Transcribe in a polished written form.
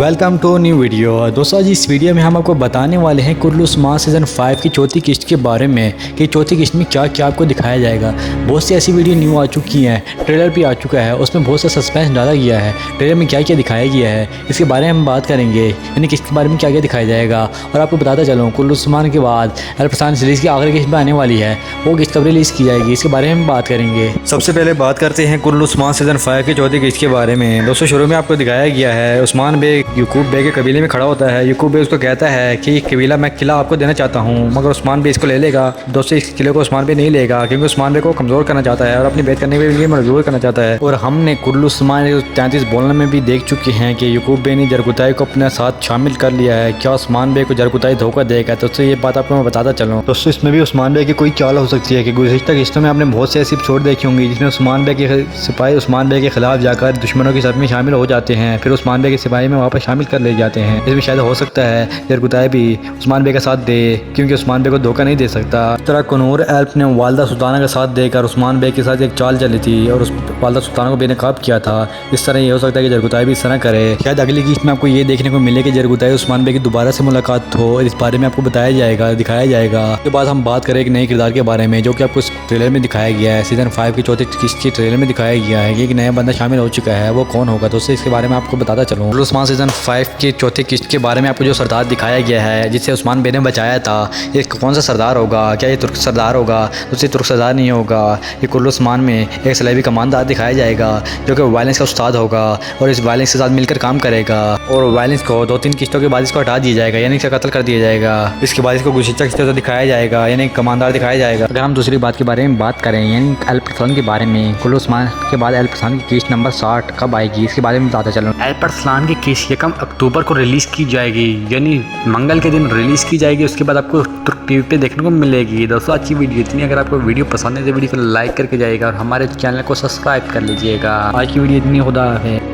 Welcome to new video. दोस्तों आज इस वीडियो में हम आपको बताने वाले हैं कुर्रल उस्मान सीज़न 5 की चौथी किस्त के बारे में कि चौथी किस्त में क्या क्या आपको दिखाया जाएगा। बहुत सी ऐसी वीडियो न्यू आ चुकी हैं, ट्रेलर भी आ चुका है, उसमें बहुत सा सस्पेंस डाला गया है। ट्रेलर में क्या क्या दिखाया गया है इसके बारे में हम बात करेंगे, यानी किस्त के बारे में क्या क्या दिखाया जाएगा। और आपको बताता चलूँ कुर्रल उस्मान के बाद एलपरसान सीरीज़ की आखिरी किस्त में आने वाली है, वो किस्त कब रिलीज़ की जाएगी इसके बारे में बात करेंगे। सबसे पहले बात करते हैं कुर्रल उस्मान सीज़न 5 की चौथी किस्त के बारे में। दोस्तों शुरू में आपको दिखाया गया है उस्मान बे याकूब बे के कबीले में खड़ा होता है। याकूब बे उसको कहता है कि कबीला मैं किला आपको देना चाहता हूँ, मगर उस्मान बे इसको ले लेगा। दोस्तों इस किले को उस्मान बे नहीं लेगा क्योंकि उस्मान बे को कमज़ोर करना चाहता है और अपनी बेत करने के लिए मजबूर करना चाहता है। और हमने कुर्रल उस्मान 33 बोलने में भी देख चुके हैं कि याकूब बे ने जरगुताई को अपने साथ शामिल कर लिया है। क्या उस्मान बे को जरगुताई धोखा देगा? दोस्तों ये बात आपको मैं बताता चलूँ। दोस्तों इसमें भी उस्मान बे की कोई चाल हो सकती है कि गुज़िश्ता किस्तों में आपने बहुत से ऐसे एपिसोड देखे होंगे जिसमें उस्मान बे के सिपाही उस्मान बे के खिलाफ जाकर दुश्मनों की सब में शामिल हो जाते हैं, फिर उस्मान बे के सिपाही में वापस शामिल कर ले जाते हैं। इसमें शायद हो सकता है जरगुताई भी उस्मान बे का साथ दे क्योंकि उस्मान बे को धोखा नहीं दे सकता। इस तरह कनूर एल्प ने वालदा सुल्ताना का साथ देकर उस्मान बे के साथ एक चाल चली थी और उस वालदा सुल्ताना को बेनकाब किया था। इस तरह ये हो सकता है कि जरगुताई भी इस तरह करे। शायद अगली किस्त में आपको ये देखने को मिले कि जरगुताई उस्मान बे की दोबारा से मुलाकात हो, इस बारे में आपको बताया जाएगा, दिखाया जाएगा। उसके बाद हम बात करें एक नए किरदार के बारे में जो कि आपको इस ट्रेलर में दिखाया गया है। सीज़न 5 की चौथी किस्त के ट्रेलर में दिखाया गया है कि एक नया बंदा शामिल हो चुका है। वो कौन होगा दोस्तों इसके बारे में आपको बताता चलूँ। कुर्रल उस्मान सीज़न 5 की चौथी किस्त के बारे में आपको जो सरदार दिखाया गया है जिससे उस्मान बे ने बचाया था, ये कौन सा सरदार होगा? क्या ये तुर्क सरदार होगा? दूसरी तुर्क सरदार नहीं होगा। ये कुर्रल उस्मान में एक सलेबी कमांडर दिखाया जाएगा जो कि वायलेंस का उस्ताद होगा और इस वायलेंस के साथ मिलकर काम करेगा और वायलेंस को 2-3 किस्तों के बाद इसको हटा दिया जाएगा, यानी इसका कत्ल कर दिया जाएगा। इसके बाद इसको गुज़िश्ता किस्तों से दिखाया जाएगा, यानी कमांडर दिखाया जाएगा। अगर हम दूसरी बात के बारे में बात करें यानी एलपरसान के बारे में, कुर्रल उस्मान के बाद एलपरसान की किस्त नंबर 60 कब आएगी इसके बारे में बताता चलूँ। एलपरसान की किस्त यकम अक्टूबर को रिलीज़ की जाएगी, यानी मंगल के दिन रिलीज़ की जाएगी। उसके बाद आपको तुर्क टीवी पे देखने को मिलेगी। दोस्तों अच्छी वीडियो इतनी, अगर आपको वीडियो पसंद है तो वीडियो को लाइक करके जाइएगा और हमारे चैनल को सब्सक्राइब कर लीजिएगा। आज की वीडियो इतनी, खुदा हाफिज़।